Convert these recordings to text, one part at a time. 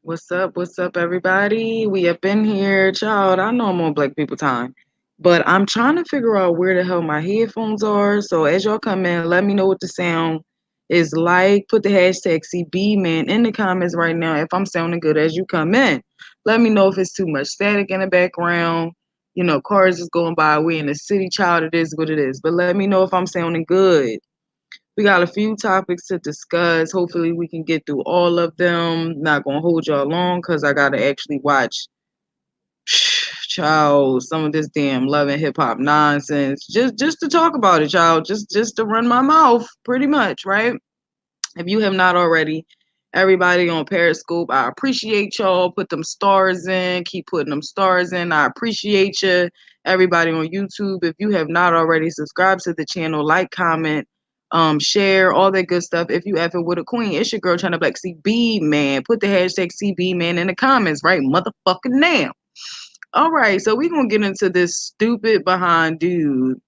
What's up, everybody? We up in here, child. I know I'm on Black People Time, but I'm trying to figure out where the hell my headphones are. So as y'all come in, let me know what the sound is like. Put the hashtag CBman in the comments right now if I'm sounding good as you come in. Let me know if it's too much static in the background. You know, cars is going by. We in the city, child. It is what it is. But let me know if I'm sounding good. We got a few topics to discuss. Hopefully, we can get through all of them. Not gonna hold y'all long because I gotta actually watch, child, some of this damn love and hip hop nonsense. Just to talk about it, child. Just to run my mouth, pretty much, right? If you have not already, everybody on Periscope, I appreciate y'all. Put them stars in. Keep putting them stars in. I appreciate you. Everybody on YouTube, if you have not already, subscribe to the channel, like, comment, share, all that good stuff. If you effing with a queen, it's your girl trying to black CB man. Put the hashtag CB man in the comments, right? Motherfucking now. All right, so we're gonna get into this stupid behind dude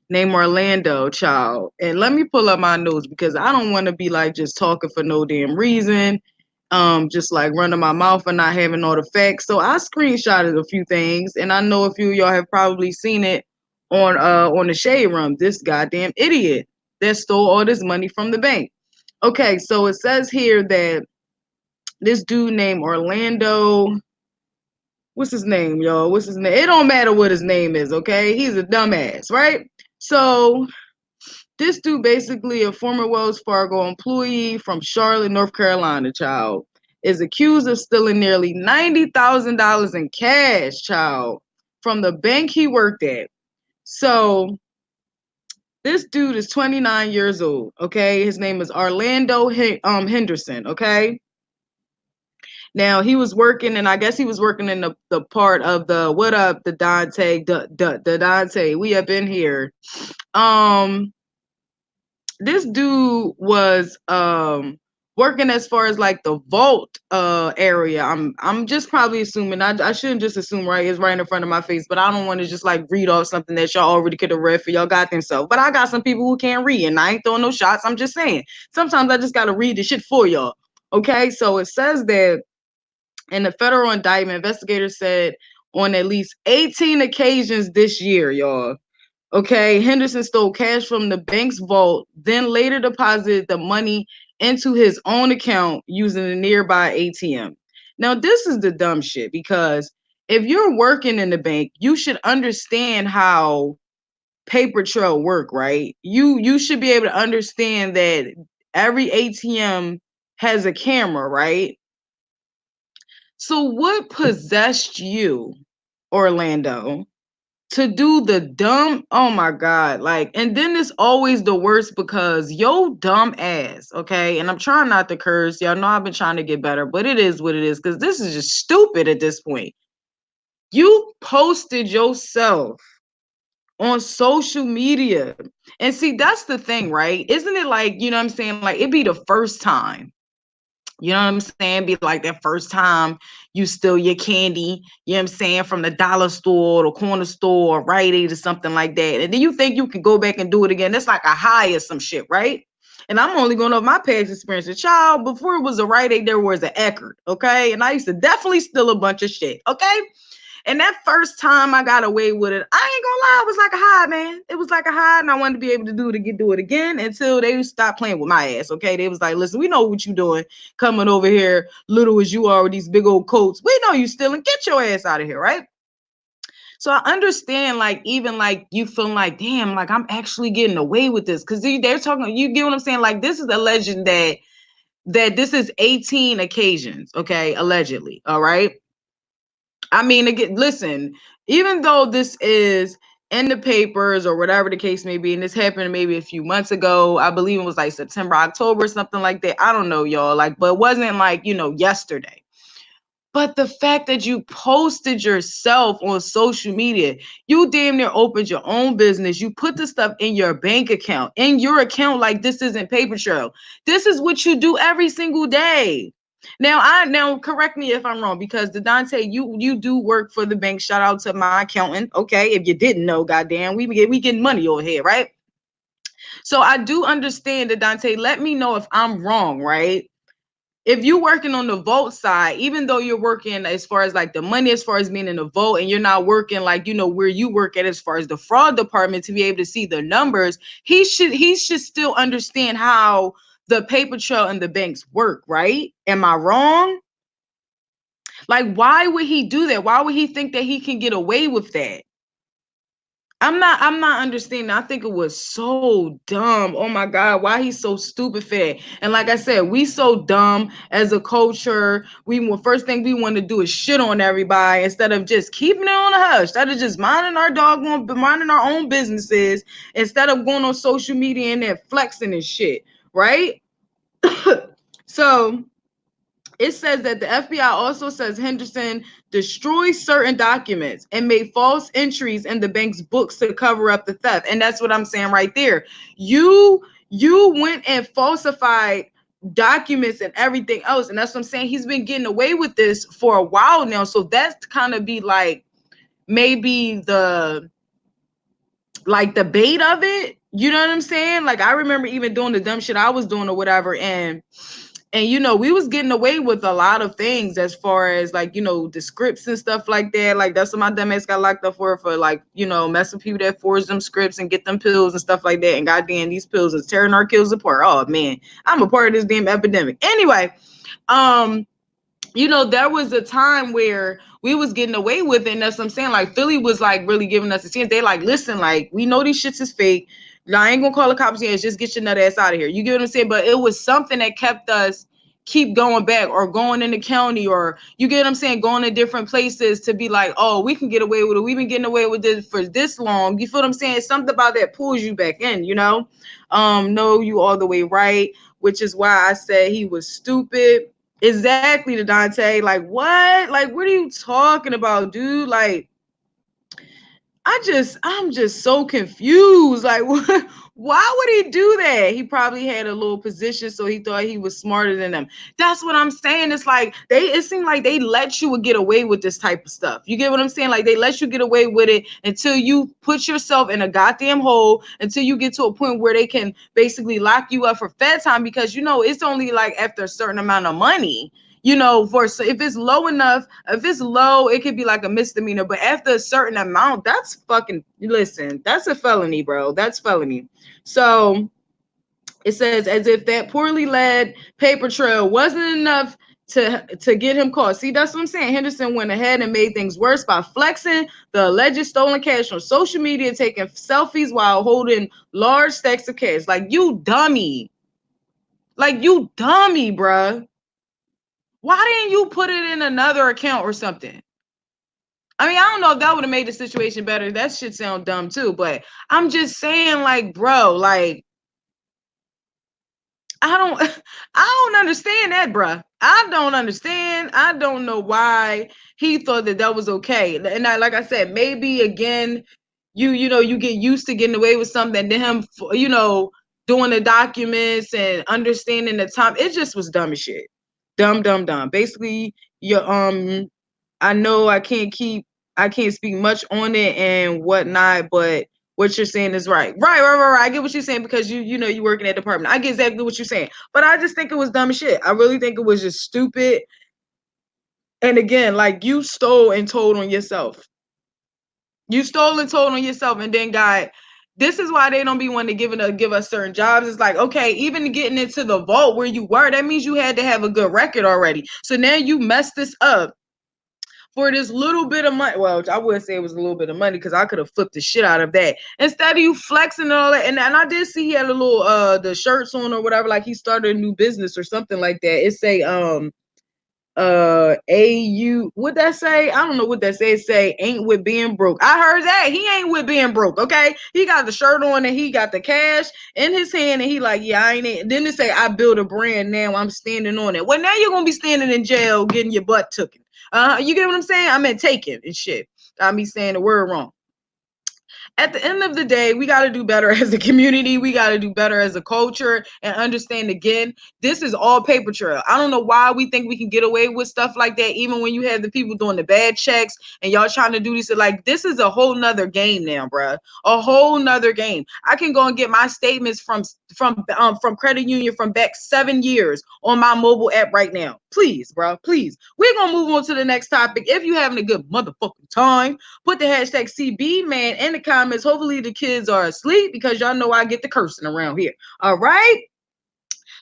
named Orlando, child. And let me pull up my notes because I don't want to be like just talking for no damn reason. Just like running my mouth and not having all the facts. So I screenshotted a few things, and I know a few of y'all have probably seen it on the shade room. This goddamn idiot that stole all this money from the bank. Okay, so it says here that this dude named Orlando. What's his name, y'all? What's his name? It don't matter what his name is, okay? He's a dumbass, right? So this dude, basically a former Wells Fargo employee from Charlotte, North Carolina, child, is accused of stealing nearly $90,000 in cash, child, from the bank he worked at. So this dude is 29 years old, okay? His name is Orlando Henderson, okay? Now he was working, and I guess he was working in the part of the what up, the Dante, the Dante. We up in here. This dude was working as far as like the vault area. I'm just probably assuming. I shouldn't just assume, right? It's right in front of my face, but I don't want to just like read off something that y'all already could have read for y'all got themselves. But I got some people who can't read, and I ain't throwing no shots. I'm just saying. Sometimes I just gotta read the shit for y'all. Okay, so it says that in the federal indictment, investigators said on at least 18 occasions this year, y'all. Okay, Henderson stole cash from the bank's vault, then later deposited the money into his own account using a nearby ATM. Now, this is the dumb shit because if you're working in the bank, you should understand how paper trail work, right? You should be able to understand that every ATM has a camera, right? So what possessed you, Orlando, to do the dumb, oh my god, like, and then it's always the worst because yo dumb ass, okay, and I'm trying not to curse, y'all know I've been trying to get better, but it is what it is because this is just stupid at this point. You posted yourself on social media, and see, that's the thing, right? Isn't it like, you know what I'm saying, like it be the first time, you know what I'm saying? Be like that first time you steal your candy, you know what I'm saying, from the dollar store or corner store or Rite Aid or something like that. And then you think you can go back and do it again. That's like a high or some shit, right? And I'm only going off my past experience. A child, before it was a Rite Aid, there was an Eckerd, okay? And I used to definitely steal a bunch of shit, okay? And that first time I got away with it, I ain't gonna lie, it was like a high, man. It was like a high, and I wanted to be able to do it again until they stopped playing with my ass. Okay, they was like, "Listen, we know what you doing, coming over here, little as you are with these big old coats. We know you stealing. Get your ass out of here, right?" So I understand, like, even like you feeling like, damn, like I'm actually getting away with this, because they're talking. You get what I'm saying? Like, this is alleged that this is 18 occasions, okay, allegedly. All right. I mean, again, listen, even though this is in the papers or whatever the case may be, and this happened maybe a few months ago, I believe it was like September, October, something like that. I don't know, y'all. Like, but it wasn't like, yesterday. But the fact that you posted yourself on social media, you damn near opened your own business. You put the stuff in your bank account, in your account, like this isn't paper trail. This is what you do every single day. Now correct me if I'm wrong, because the Dante, you do work for the bank. Shout out to my accountant. Okay, if you didn't know, goddamn, we getting money over here, right? So I do understand that, Dante. Let me know if I'm wrong, right? if you're working on the vote side, even though you're working as far as like the money, as far as being in the vote, and you're not working like, you know, where you work at as far as the fraud department to be able to see the numbers, he should still understand how the paper trail and the banks work, right? Am I wrong? Like, why would he do that? Why would he think that he can get away with that? I'm not understanding. I think it was so dumb. Oh my God, why he's so stupid for that. And like I said, we so dumb as a culture. First thing we want to do is shit on everybody instead of just keeping it on the hush, instead of just minding our own businesses, instead of going on social media and then flexing and shit, right? So it says that the FBI also says Henderson destroyed certain documents and made false entries in the bank's books to cover up the theft. And that's what I'm saying right there. You went and falsified documents and everything else. And that's what I'm saying. He's been getting away with this for a while now. So that's kind of be like maybe the bait of it. You know what I'm saying? Like, I remember even doing the dumb shit I was doing or whatever, and you know, we was getting away with a lot of things as far as like, you know, the scripts and stuff like that. Like, that's what my dumb ass got locked up for like, you know, messing people that forge them scripts and get them pills and stuff like that. And goddamn, these pills is tearing our kills apart. Oh man, I'm a part of this damn epidemic. Anyway, um you know, there was a time where we was getting away with it, and that's what I'm saying. Like, Philly was like really giving us a chance. They like, listen, like, we know these shits is fake. I ain't gonna call the cops yet. Just get your nut ass out of here. You get what I'm saying? But it was something that kept us keep going back or going in the county, or you get what I'm saying, going to different places to be like, oh, we can get away with it. We've been getting away with this for this long. You feel what I'm saying? Something about that pulls you back in, you know? No, you all the way right, which is why I said he was stupid. Exactly, the Dante. Like, what? Like, what are you talking about, dude? Like, I'm just so confused. Like, what? Why would he do that? He probably had a little position, so he thought he was smarter than them. That's what I'm saying. It's like it seemed like they let you get away with this type of stuff. You get what I'm saying? Like, they let you get away with it until you put yourself in a goddamn hole, until you get to a point where they can basically lock you up for fed time, because you know it's only like after a certain amount of money, you know, for so if it's low enough, if it's low, it could be like a misdemeanor. But after a certain amount, that's fucking, listen, that's a felony, bro. That's felony. So it says, as if that poorly led paper trail wasn't enough to get him caught. See, that's what I'm saying. Henderson went ahead and made things worse by flexing the alleged stolen cash on social media, taking selfies while holding large stacks of cash. Like, you dummy. Like, you dummy, bruh. Why didn't you put it in another account or something? I mean, I don't know if that would have made the situation better. That shit sound dumb too, but I'm just saying, like, bro, like, I don't I don't understand that, bruh. I don't understand. I don't know why he thought that that was okay. And like I said, maybe again, you know, you get used to getting away with something, and then him, you know, doing the documents and understanding the time. It just was dumb as shit. Dumb, dumb, dumb. Basically, you I know I can't speak much on it and whatnot, but what you're saying is right. Right. I get what you're saying, because you know, you work in that department. I get exactly what you're saying. But I just think it was dumb as shit. I really think it was just stupid. And again, like, you stole and told on yourself. You stole and told on yourself, and then got, this is why they don't be wanting to give us certain jobs. It's like, okay, even getting into the vault where you were, that means you had to have a good record already. So now you messed this up for this little bit of money. Well, I would say it was a little bit of money, because I could have flipped the shit out of that. Instead of you flexing and all that, and I did see he had a little the shirts on or whatever, like he started a new business or something like that. It say AU, what that say? I don't know what that say. It say ain't with being broke. I heard that. He ain't with being broke, okay? He got the shirt on and he got the cash in his hand, and he like, yeah, I ain't. Then it say, I built a brand, now I'm standing on it. Well, now you're gonna be standing in jail getting your butt taken. You get what I'm saying? I meant taken and shit. I be saying the word wrong. At the end of the day, we got to do better as a community. We got to do better as a culture and understand again, this is all paper trail. I don't know why we think we can get away with stuff like that, even when you have the people doing the bad checks and y'all trying to do this. Like, this is a whole nother game now, bruh. A whole nother game. I can go and get my statements from credit union from back 7 years on my mobile app right now. Please, bro, please. We're gonna move on to the next topic. If you having a good motherfucking time, put the hashtag CB man in the comments. Hopefully the kids are asleep because y'all know I get the cursing around here. All right.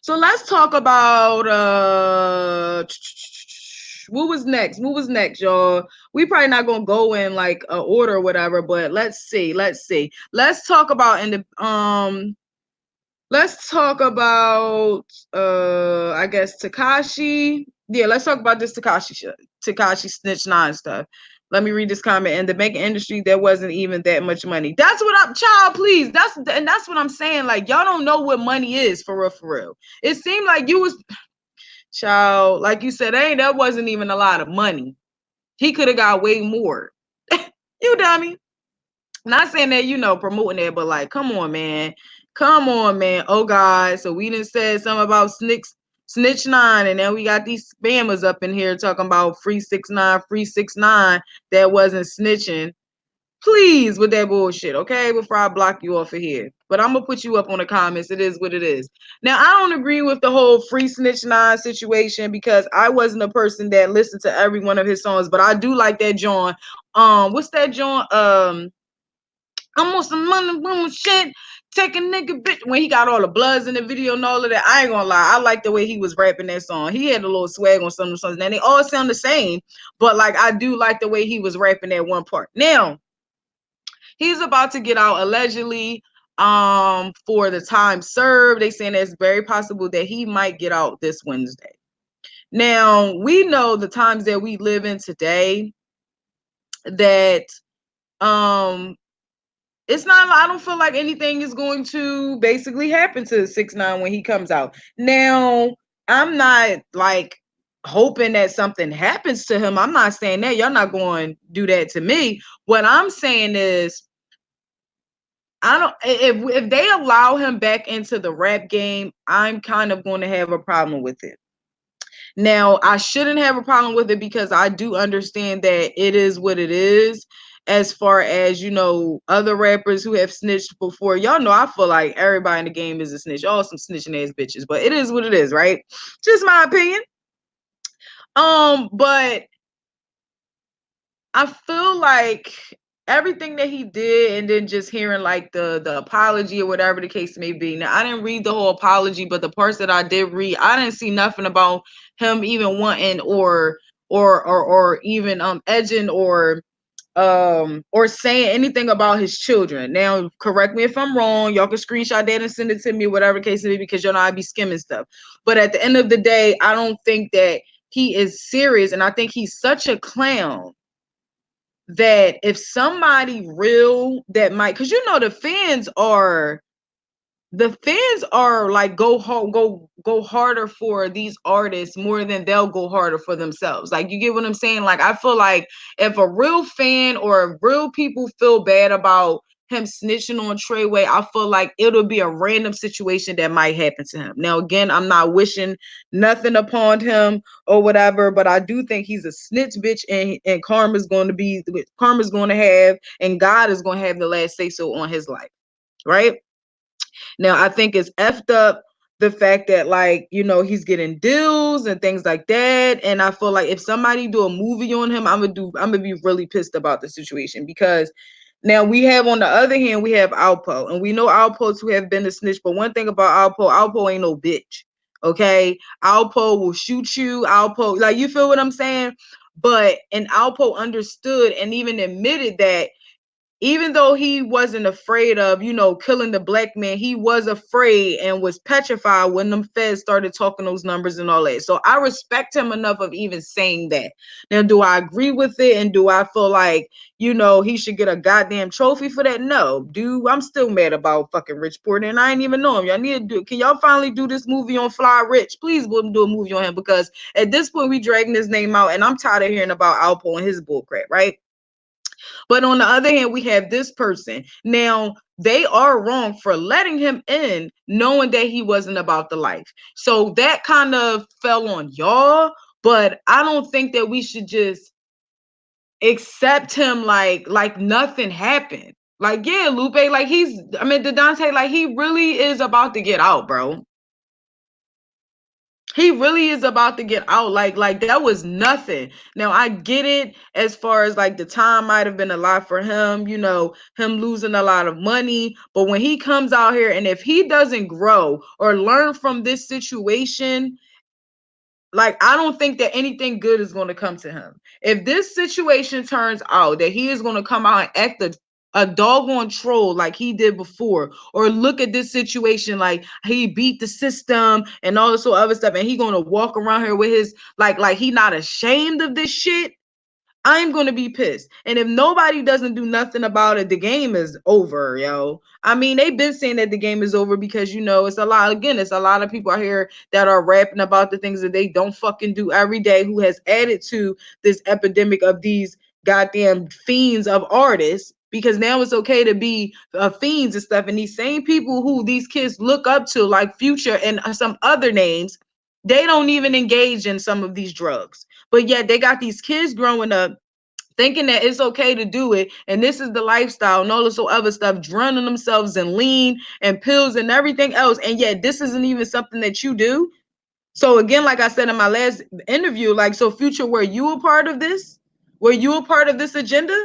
So let's talk about what was next? What was next, y'all? We probably not gonna go in like a order or whatever, but let's see. Let's see. Let's talk about in the let's talk about I guess Tekashi. Yeah, let's talk about this Tekashi Snitch 9 stuff. Let me read this comment. In the banking industry, there wasn't even that much money. That's what I'm, child, please. That's what I'm saying. Like, y'all don't know what money is for real, for real. It seemed like you was, child, like you said, hey, that wasn't even a lot of money. He could have got way more. You dummy. Not saying that, promoting that, but like, come on, man. Come on, man. Oh God. So we done said something about Snitch 9, and then we got these spammers up in here talking about free 6ix9ine, free 6ix9ine that wasn't snitching. Please with that bullshit, okay? Before I block you off of here. But I'm gonna put you up on the comments. It is what it is. Now, I don't agree with the whole free Snitch 9 situation because I wasn't a person that listened to every one of his songs, but I do like that John. What's that John? I'm on some money shit. Take a nigga bitch when he got all the bloods in the video and all of that. I ain't gonna lie. I like the way he was rapping that song. He had a little swag on some of the songs. Now they all sound the same, but like I do like the way he was rapping that one part. Now he's about to get out allegedly for the time served. They saying it's very possible that he might get out this Wednesday. Now we know the times that we live in today that it's not, I don't feel like anything is going to basically happen to 6ix9ine when he comes out. Now, I'm not like hoping that something happens to him. I'm not saying that. Y'all not going to do that to me. What I'm saying is, I don't, if they allow him back into the rap game, I'm kind of going to have a problem with it. Now, I shouldn't have a problem with it because I do understand that it is what it is. As far as, other rappers who have snitched before, y'all know I feel like everybody in the game is a snitch. All some snitching ass bitches, but it is what it is, right? Just my opinion. But I feel like everything that he did, and then just hearing like the apology or whatever the case may be. Now, I didn't read the whole apology, but the parts that I did read, I didn't see nothing about him even wanting or even edging or saying anything about his children. Now, correct me if I'm wrong. Y'all can screenshot that and send it to me, whatever the case may be, because y'all know I be skimming stuff. But at the end of the day, I don't think that he is serious, and I think he's such a clown that if somebody real that might, because the fans are like go harder for these artists more than they'll go harder for themselves. Like, you get what I'm saying? Like, I feel like if a real fan or if real people feel bad about him snitching on Treyway, I feel like it'll be a random situation that might happen to him. Now, again, I'm not wishing nothing upon him or whatever, but I do think he's a snitch bitch, and karma's going to have, and God is going to have the last say so on his life, right? Now, I think it's effed up the fact that, like, he's getting deals and things like that. And I feel like if somebody do a movie on him, I'm gonna be really pissed about the situation, because now we have, on the other hand, we have Alpo, and we know Alpos who have been a snitch. But one thing about Alpo ain't no bitch. Okay, Alpo will shoot you. Alpo, like, you feel what I'm saying? And Alpo understood and even admitted that even though he wasn't afraid of, killing the black man, he was afraid and was petrified when them feds started talking those numbers and all that. So I respect him enough of even saying that. Now, do I agree with it? And do I feel like, he should get a goddamn trophy for that? No. I'm still mad about fucking Rich Porter, and I ain't even know him. Y'all need to can y'all finally do this movie on Fly Rich? Please do a movie on him, because at this point we dragging his name out, and I'm tired of hearing about Alpo and his bullcrap, right? But on the other hand, we have this person. Now, they are wrong for letting him in, knowing that he wasn't about the life. So that kind of fell on y'all. But I don't think that we should just accept him like nothing happened. Like, yeah, Lupe, like the Dante, like he really is about to get out, bro. He really is about to get out. Like that was nothing. Now I get it as far as like the time might have been a lot for him, him losing a lot of money. But when he comes out here and if he doesn't grow or learn from this situation, like I don't think that anything good is going to come to him. If this situation turns out that he is going to come out and act a doggone troll like he did before, or look at this situation like he beat the system and all this other stuff, and he going to walk around here with his like he not ashamed of this shit, I'm going to be pissed. And if nobody doesn't do nothing about it, the game is over, yo. I mean, they've been saying that the game is over because, it's a lot, again, it's a lot of people out here that are rapping about the things that they don't fucking do every day, who has added to this epidemic of these goddamn fiends of artists. Because now it's okay to be fiends and stuff. And these same people who these kids look up to, like Future and some other names, they don't even engage in some of these drugs. But yet they got these kids growing up thinking that it's okay to do it, and this is the lifestyle and all this other stuff, drowning themselves in lean and pills and everything else, and yet this isn't even something that you do. So again, like I said in my last interview, like, so Future, were you a part of this? Were you a part of this agenda?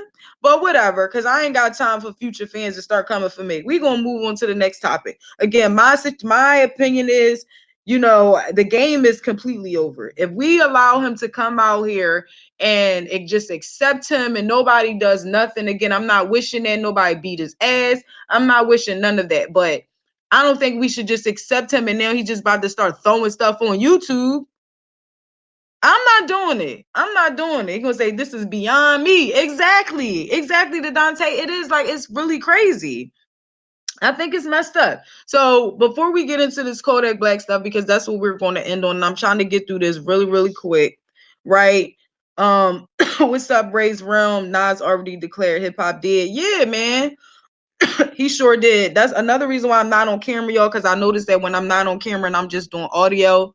But whatever, because I ain't got time for Future fans to start coming for me. We're gonna move on to the next topic. Again, my opinion is, the game is completely over. If we allow him to come out here and just accept him and nobody does nothing, again, I'm not wishing that nobody beat his ass. I'm not wishing none of that. But I don't think we should just accept him and now he's just about to start throwing stuff on YouTube. I'm not doing it. I'm not doing it. He's gonna say this is beyond me. Exactly. Exactly, the Dante. It is like, it's really crazy. I think it's messed up. So before we get into this Kodak Black stuff, because that's what we're going to end on, and I'm trying to get through this really, really quick, right? What's up, Ray's Realm? Nas already declared hip hop dead. Yeah, man. He sure did. That's another reason why I'm not on camera, y'all, because I noticed that when I'm not on camera and I'm just doing audio,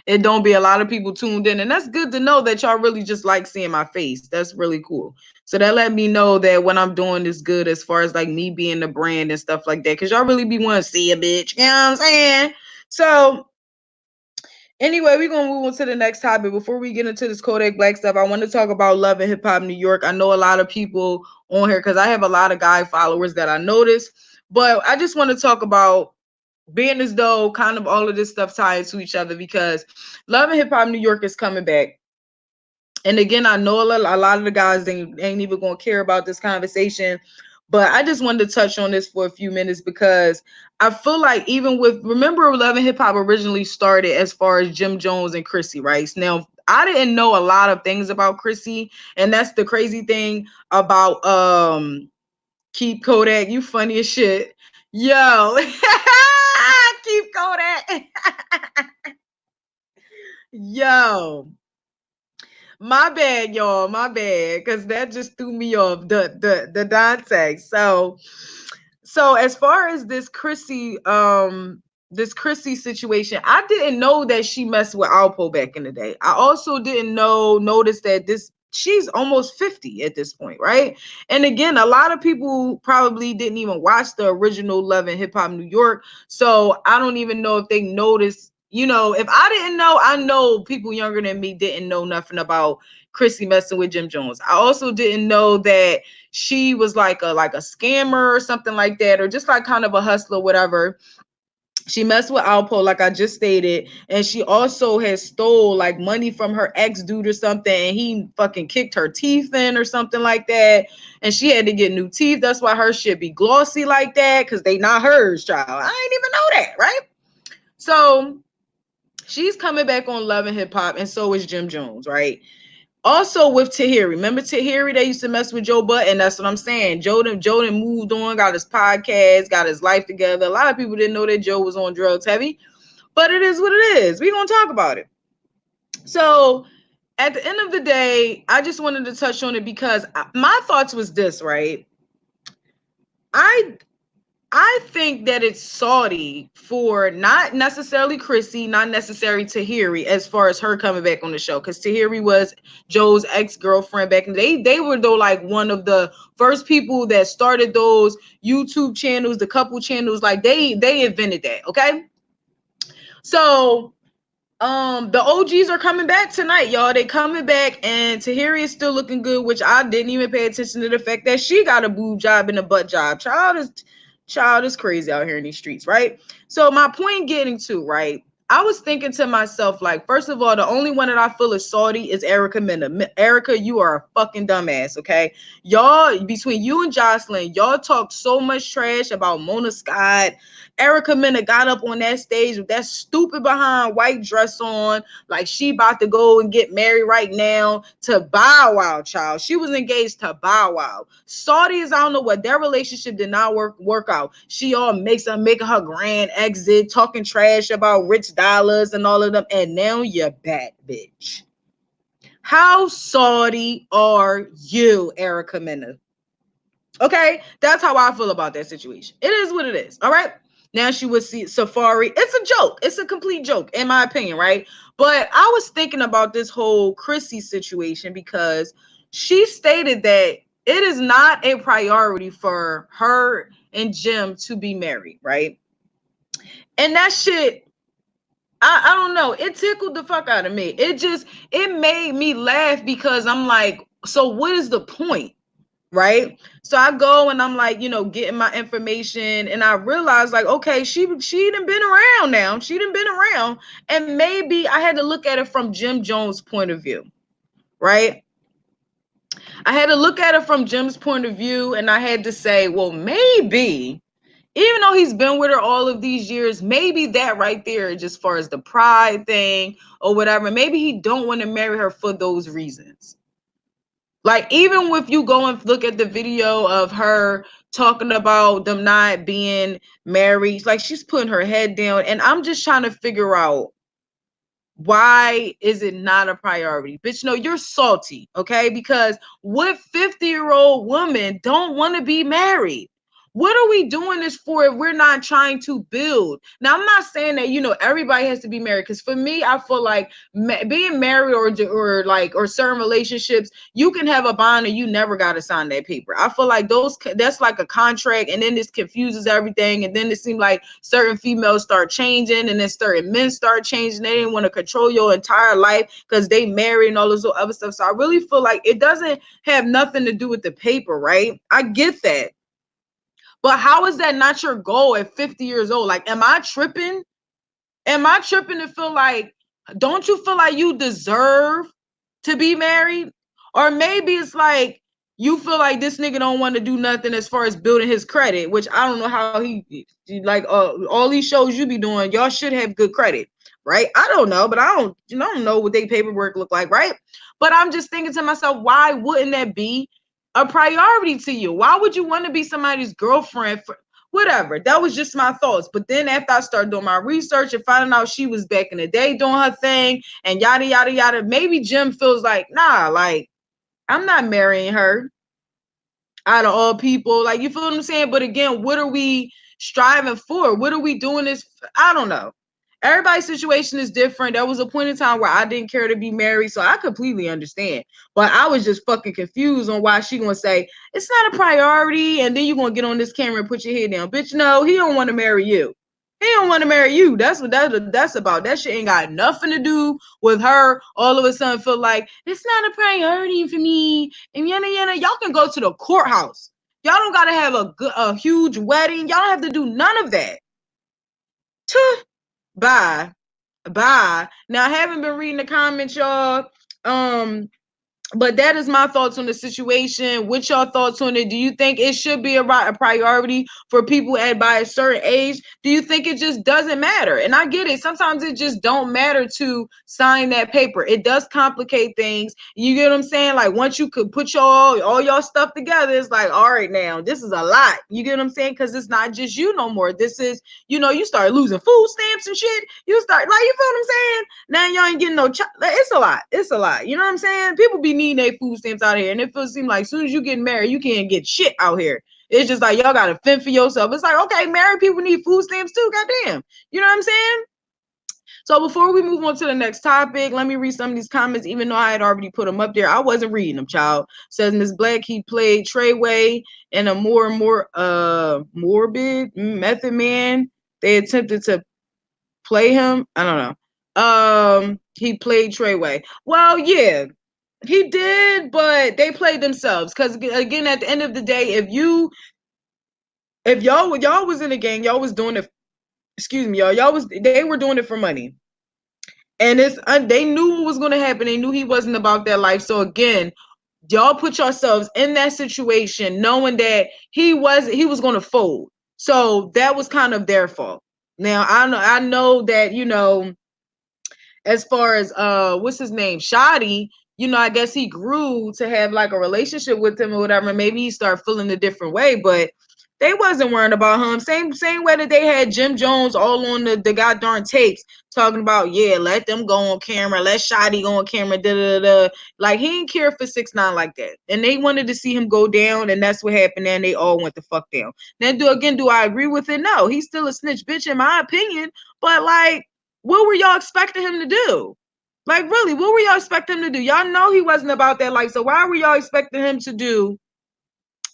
it don't be a lot of people tuned in. And that's good to know that y'all really just like seeing my face. That's really cool. So that let me know that what I'm doing is good as far as like me being the brand and stuff like that. Because y'all really be wanting to see a bitch. You know what I'm saying? So anyway, we're going to move on to the next topic. Before we get into this Kodak Black stuff, I want to talk about Love and Hip Hop New York. I know a lot of people on here because I have a lot of guy followers that I notice. But I just want to talk about being as though kind of all of this stuff ties to each other, because Love and Hip Hop New York is coming back. And again, I know a lot of the guys ain't even going to care about this conversation, but I just wanted to touch on this for a few minutes because I feel like even remember Love and Hip Hop originally started as far as Jim Jones and Chrissy Rice. Now, I didn't know a lot of things about Chrissy, and that's the crazy thing about Keep Kodak. You funny as shit. Yo. Keep Kodak. Yo. My bad, y'all. My bad, because that just threw me off. The Dante. So as far as this Chrissy situation, I didn't know that she messed with Alpo back in the day. I also didn't notice that she's almost 50 at this point, right? And again, a lot of people probably didn't even watch the original Love and Hip Hop New York. So I don't even know if they noticed. If I didn't know, I know people younger than me didn't know nothing about Chrissy messing with Jim Jones. I also didn't know that she was like a scammer or something like that, or just like kind of a hustler, whatever. She messed with Alpo, like I just stated, and she also has stole like money from her ex dude or something, and he fucking kicked her teeth in or something like that, and she had to get new teeth. That's why her shit be glossy like that, because they not hers, child. I ain't even know that, right? So she's coming back on Love and Hip Hop, and so is Jim Jones, right? Also with Tahiri. Remember Tahiri? They used to mess with Joe Budden. That's what I'm saying. Joe moved on, got his podcast, got his life together. A lot of people didn't know that Joe was on drugs heavy, but it is what it is. We're going to talk about it. So at the end of the day, I just wanted to touch on it because my thoughts was this, right? I I think that it's salty for not necessarily Chrissy, not necessarily Tahiri, as far as her coming back on the show, because Tahiri was Joe's ex-girlfriend back in the day. They were though like one of the first people that started those YouTube channels, the couple channels. Like they invented that. Okay, so the OGs are coming back tonight, y'all. They coming back, and Tahiri is still looking good, which I didn't even pay attention to the fact that she got a boob job and a butt job. Child is crazy out here in these streets, right? So my point getting to, right? I was thinking to myself, like, first of all, the only one that I feel is salty is Erica Mena. Erica, you are a fucking dumbass, okay? Y'all, between you and Jocelyn, y'all talk so much trash about Mona Scott. Erica Mena got up on that stage with that stupid behind white dress on, like she about to go and get married right now to Bow Wow, child. She was engaged to Bow Wow. Saudis, I don't know what, their relationship did not work out. She all making her grand exit, talking trash about rich dollars and all of them, and now you're back, bitch. How salty are you, Erica Mena? Okay, that's how I feel about that situation. It is what it is. All right. Now she would see Safari. It's a joke. It's a complete joke, in my opinion, right? But I was thinking about this whole Chrissy situation because she stated that it is not a priority for her and Jim to be married, right? And that shit, I don't know. It tickled the fuck out of me. It made me laugh because I'm like, so what is the point? Right? So I go and I'm like, getting my information, and I realized like, okay, she done been around now. She done been around, and maybe I had to look at it from Jim Jones' point of view, right? I had to look at it from Jim's point of view, and I had to say, well, maybe even though he's been with her all of these years, maybe that right there, just as far as the pride thing or whatever, maybe he don't want to marry her for those reasons. Like, even if you go and look at the video of her talking about them not being married, like she's putting her head down. And I'm just trying to figure out, why is it not a priority? Bitch, no, you're salty, okay? Because what 50-year-old woman don't want to be married? What are we doing this for if we're not trying to build? Now, I'm not saying that, everybody has to be married. Because for me, I feel like being married or certain relationships, you can have a bond and you never got to sign that paper. I feel like that's like a contract, and then this confuses everything. And then it seems like certain females start changing, and then certain men start changing. They didn't want to control your entire life because they married and all this other stuff. So I really feel like it doesn't have nothing to do with the paper, right? I get that. But how is that not your goal at 50 years old? Like, am I tripping? Am I tripping to feel like, don't you feel like you deserve to be married? Or maybe it's like you feel like this nigga don't want to do nothing as far as building his credit, which I don't know how he like all these shows you be doing, y'all should have good credit, right? I don't know, but I don't know what they paperwork look like, right? But I'm just thinking to myself, why wouldn't that be a priority to you? Why would you want to be somebody's girlfriend for whatever? That was just my thoughts. But then after I started doing my research and finding out she was back in the day doing her thing and yada yada yada, maybe Jim feels like, nah, like I'm not marrying her out of all people. Like, you feel what I'm saying? But again, what are we striving for? What are we doing this for? I don't know. Everybody's situation is different. There was a point in time where I didn't care to be married, so I completely understand. But I was just fucking confused on why she gonna say it's not a priority, and then you gonna get on this camera and put your head down. Bitch, no, he don't want to marry you. He don't want to marry you. That's what that's about. That shit ain't got nothing to do with her. All of a sudden feel like it's not a priority for me. And yada yada. Y'all can go to the courthouse. Y'all don't gotta have a huge wedding. Y'all don't have to do none of that. Tuh. Bye. Bye. Now I haven't been reading the comments, y'all. But that is my thoughts on the situation. What's your thoughts on it? Do you think it should be a priority for people at by a certain age? Do you think it just doesn't matter? And I get it. Sometimes it just don't matter to sign that paper. It does complicate things. You get what I'm saying? Like once you could put all your stuff together, it's like, all right, now this is a lot. You get what I'm saying? Because it's not just you no more. This is, you start losing food stamps and shit. You start like, you feel what I'm saying? Now y'all ain't getting no. It's a lot. It's a lot. You know what I'm saying? People be needing their food stamps out here, and it feels seem like as soon as you get married, you can't get shit out here. It's just like y'all gotta fend for yourself. It's like, okay, married people need food stamps too. Goddamn. You know what I'm saying? So before we move on to the next topic, let me read some of these comments, even though I had already put them up there. I wasn't reading them, child. Says Miss Black, he played Treyway in a more and more morbid Method Man. They attempted to play him. I don't know. He played Treyway. Well, yeah, he did, but they played themselves. Because again, at the end of the day, if y'all was in a gang, y'all was doing it. Excuse me, y'all they were doing it for money, and they knew what was going to happen. They knew he wasn't about that life. So again, y'all put yourselves in that situation, knowing that he was going to fold. So that was kind of their fault. Now I know that as far as what's his name, Shoddy, I guess he grew to have like a relationship with him or whatever. Maybe he started feeling a different way, but they wasn't worrying about him. Same way that they had Jim Jones all on the goddamn tapes talking about, yeah, let them go on camera, let Shoddy go on camera, da da da. Like he didn't care for 6ix9ine like that, and they wanted to see him go down, and that's what happened. And they all went the fuck down. Then do I agree with it? No, he's still a snitch bitch in my opinion, but like, what were y'all expecting him to do? Like, really, what were y'all expecting him to do? Y'all know he wasn't about that life, so why were y'all expecting him to do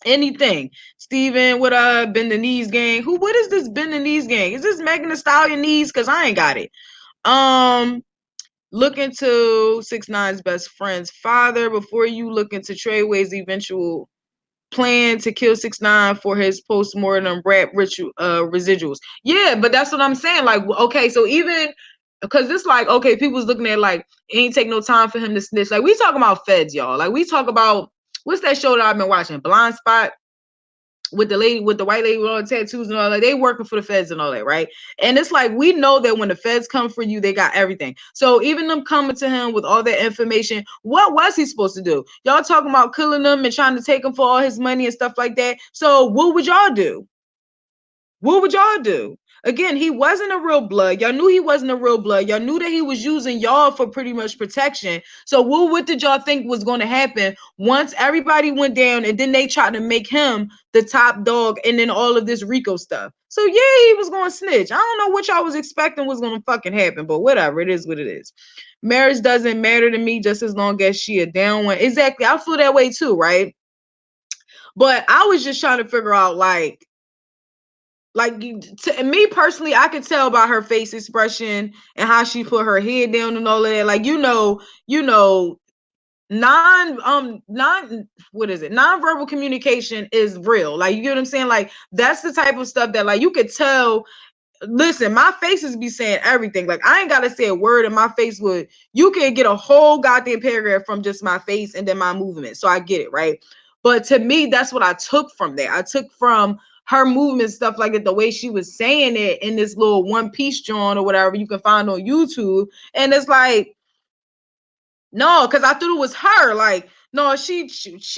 anything? Steven, what bend the knees gang? What is this bend the knees gang? Is this Megan Thee Stallion knees? Cause I ain't got it. Look into 6ix9ine's best friend's father before you look into Treyway's eventual plan to kill 6ix9ine for his post-mortem rap ritual residuals. Yeah, but that's what I'm saying. Like, okay, so even because it's like, okay, people's looking at like it ain't take no time for him to snitch. Like, we talking about feds, y'all. Like, we talk about what's that show that I've been watching? Blind Spot, with the white lady with all the tattoos and all that. They working for the feds and all that, right? And it's like, we know that when the feds come for you, they got everything. So even them coming to him with all that information, what was he supposed to do? Y'all talking about killing them and trying to take him for all his money and stuff like that. So what would y'all do? What would y'all do? Again, he wasn't a real blood. Y'all knew he wasn't a real blood. Y'all knew that he was using y'all for pretty much protection. So what did y'all think was going to happen once everybody went down and then they tried to make him the top dog and then all of this Rico stuff? So yeah, he was going to snitch. I don't know what y'all was expecting was going to fucking happen, but whatever. It is what it is. Marriage doesn't matter to me just as long as she a down one. Exactly. I feel that way too, right? But I was just trying to figure out like to me personally, I could tell by her face expression and how she put her head down and all of that. Like, what is it? Nonverbal communication is real. Like, you get what I'm saying? Like, that's the type of stuff that like you could tell. Listen, my faces be saying everything. Like, I ain't gotta say a word, and my face would. You can get a whole goddamn paragraph from just my face and then my movement. So I get it, right? But to me, that's what I took from that. I took from her movement, stuff like that, the way she was saying it in this little One Piece joint or whatever you can find on YouTube. And it's like, no, because I thought it was her. Like, no, she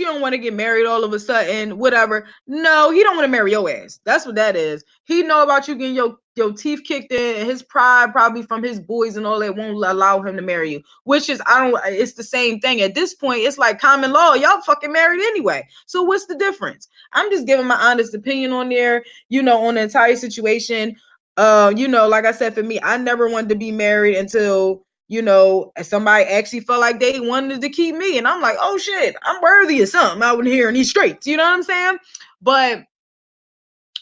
don't want to get married all of a sudden, whatever. No, he don't want to marry your ass. That's what that is. He know about you getting your teeth kicked in, and his pride probably from his boys and all that won't allow him to marry you. Which is, it's the same thing. At this point, it's like common law. Y'all fucking married anyway. So what's the difference? I'm just giving my honest opinion on there, on the entire situation. Like I said, for me, I never wanted to be married until somebody actually felt like they wanted to keep me. And I'm like, oh shit, I'm worthy of something out here in these streets. You know what I'm saying? But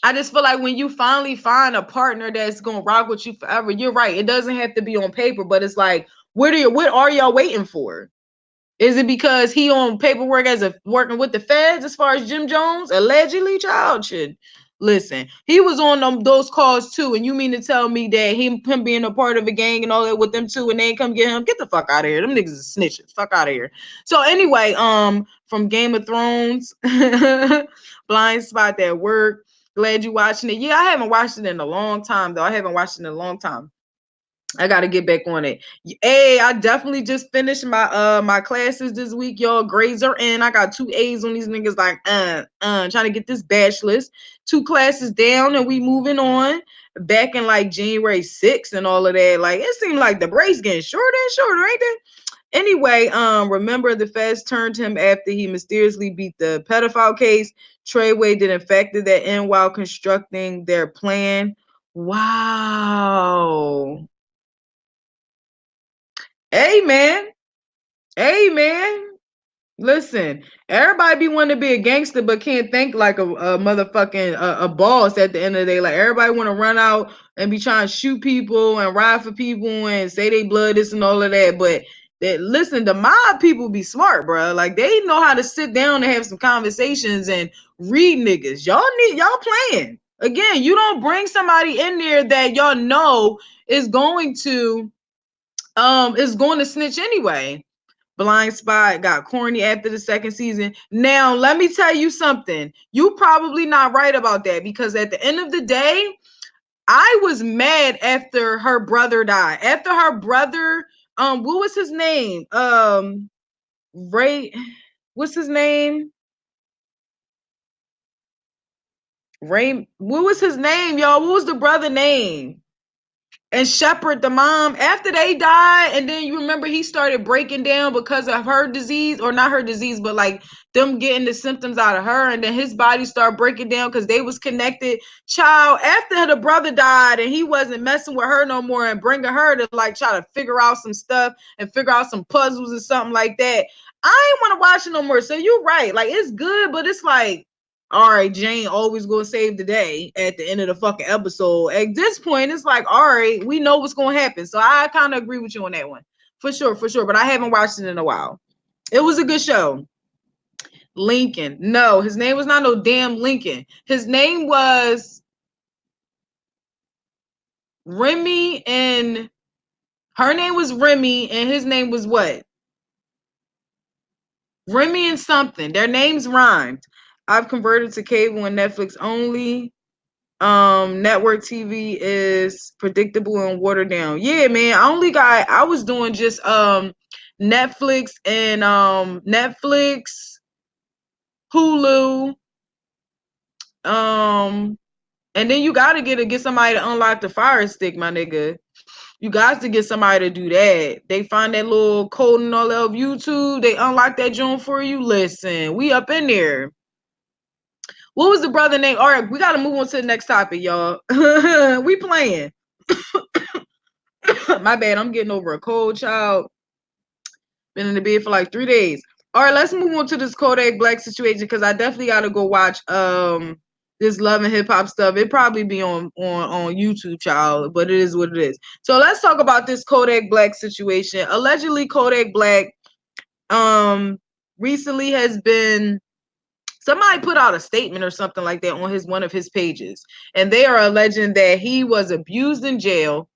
I just feel like when you finally find a partner that's gonna rock with you forever, you're right. It doesn't have to be on paper, but it's like, what are y'all waiting for? Is it because he on paperwork as a working with the feds as far as Jim Jones? Allegedly, child shit. Listen, he was on those calls too, and you mean to tell me that him being a part of a gang and all that with them too, and they ain't come get him? Get the fuck out of here. Them niggas is snitches. Fuck out of here. So anyway, from Game of Thrones, Blind Spot at work. Glad you watching it. Yeah, I haven't watched it in a long time though. I haven't watched it in a long time. I gotta get back on it. Hey, I definitely just finished my classes this week, y'all. Grades are in. I got 2 A's on these niggas, like trying to get this bachelor's. 2 classes down, and we moving on. Back in like January 6th and all of that. Like it seemed like the break's getting shorter and shorter, ain't it? Anyway, remember the feds turned him after he mysteriously beat the pedophile case. Treyway didn't factor that in while constructing their plan. Wow. Hey man, hey man. Listen, everybody be wanting to be a gangster, but can't think like a motherfucking a boss at the end of the day. Like everybody want to run out and be trying to shoot people and ride for people and say they blood this and all of that. But that listen, the mob people be smart, bro. Like they know how to sit down and have some conversations and read niggas. Y'all playing again. You don't bring somebody in there that y'all know is going to snitch anyway. Blind Spot got corny after the second season. Now, let me tell you something. You probably not right about that because at the end of the day, I was mad after her brother died. After her brother, what was his name? Ray, what's his name? Ray, what was his name, y'all? What was the brother name? And Shepard, the mom, after they died, and then you remember he started breaking down because of her disease, or not her disease, but like them getting the symptoms out of her, and then his body started breaking down because they was connected. Child, after the brother died and he wasn't messing with her no more and bringing her to like try to figure out some stuff and figure out some puzzles or something like that, I ain't want to watch it no more. So you're right, like it's good, but it's like, all right, Jane always gonna save the day at the end of the fucking episode. At this point, it's like, all right, we know what's gonna happen. So I kind of agree with you on that one. For sure, for sure. But I haven't watched it in a while. It was a good show. Lincoln. No, his name was not no damn Lincoln. His name was Remy, and her name was Remy, and his name was what? Remy and something. Their names rhymed. I've converted to cable and Netflix only. Network TV is predictable and watered down. Yeah, man. I was doing just Netflix and Netflix, Hulu, and then you gotta get somebody to unlock the Fire Stick, my nigga. You got to get somebody to do that. They find that little code and all that of YouTube. They unlock that joint for you. Listen, we up in there. What was the brother name? All right, we got to move on to the next topic, y'all. We playing. My bad. I'm getting over a cold, child. Been in the bed for like 3 days. All right, let's move on to this Kodak Black situation because I definitely got to go watch this Love and Hip Hop stuff. It probably be on YouTube, child, but it is what it is. So let's talk about this Kodak Black situation. Allegedly, Kodak Black recently has been, somebody put out a statement or something like that on one of his pages, and they are alleging that he was abused in jail,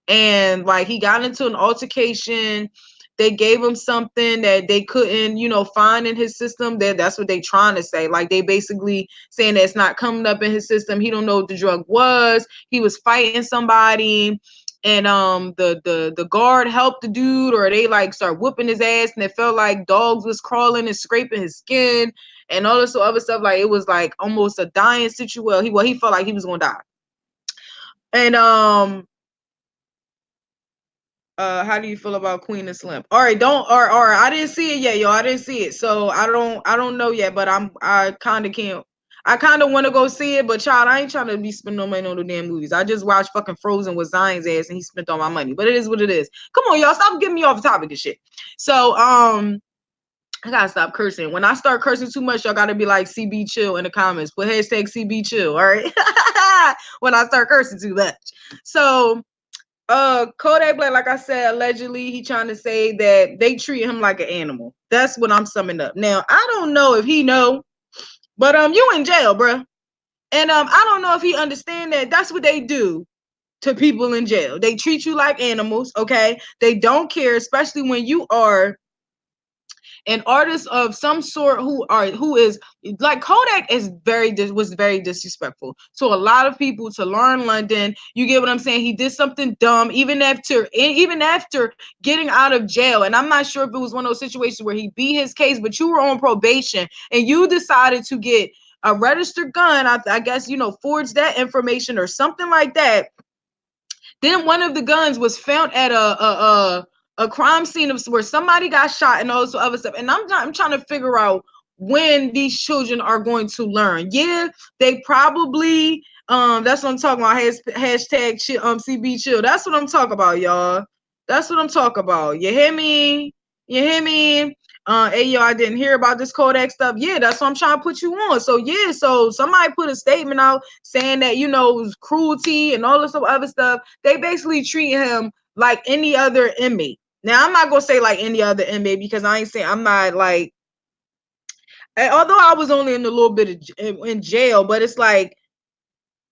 and like he got into an altercation. They gave him something that they couldn't, find in his system. That's what they trying to say. Like they basically saying that it's not coming up in his system. He don't know what the drug was. He was fighting somebody, and the guard helped the dude, or they like start whooping his ass, and it felt like dogs was crawling and scraping his skin and all this other stuff. Like it was like almost a dying situation. He felt like he was gonna die. And how do you feel about Queen and Slim? All right, I didn't see it yet, yo. I didn't see it, so I don't know yet. But I kind of can't. I kind of want to go see it, but child, I ain't trying to be spending no money on the damn movies. I just watched fucking Frozen with Zion's ass, and he spent all my money. But it is what it is. Come on, y'all, stop getting me off the topic and shit. So I gotta stop cursing. When I start cursing too much, y'all gotta be like CB chill in the comments. Put hashtag CB chill, all right? When I start cursing too much. So Kodak Black, like I said, allegedly he trying to say that they treat him like an animal. That's what I'm summing up. Now, I don't know if he know, but you in jail, bruh. And I don't know if he understand that that's what they do to people in jail. They treat you like animals, okay? They don't care, especially when you are an artist of some sort who is like Kodak was very disrespectful to a lot of people to learn London. You get what I'm saying? He did something dumb even after getting out of jail. And I'm not sure if it was one of those situations where he beat his case, but you were on probation and you decided to get a registered gun. I guess, forge that information or something like that. Then one of the guns was found at a crime scene where somebody got shot and all this other stuff. And I'm trying to figure out when these children are going to learn. Yeah, they probably that's what I'm talking about. Hashtag CB chill. That's what I'm talking about, y'all. That's what I'm talking about. You hear me? You hear me? Hey, yo, I didn't hear about this Kodak stuff. Yeah, that's what I'm trying to put you on. So yeah, so somebody put a statement out saying that, it was cruelty and all this other stuff. They basically treat him like any other inmate. Now, I'm not gonna say like any other inmate because I'm not like, although I was only in a little bit in jail, but it's like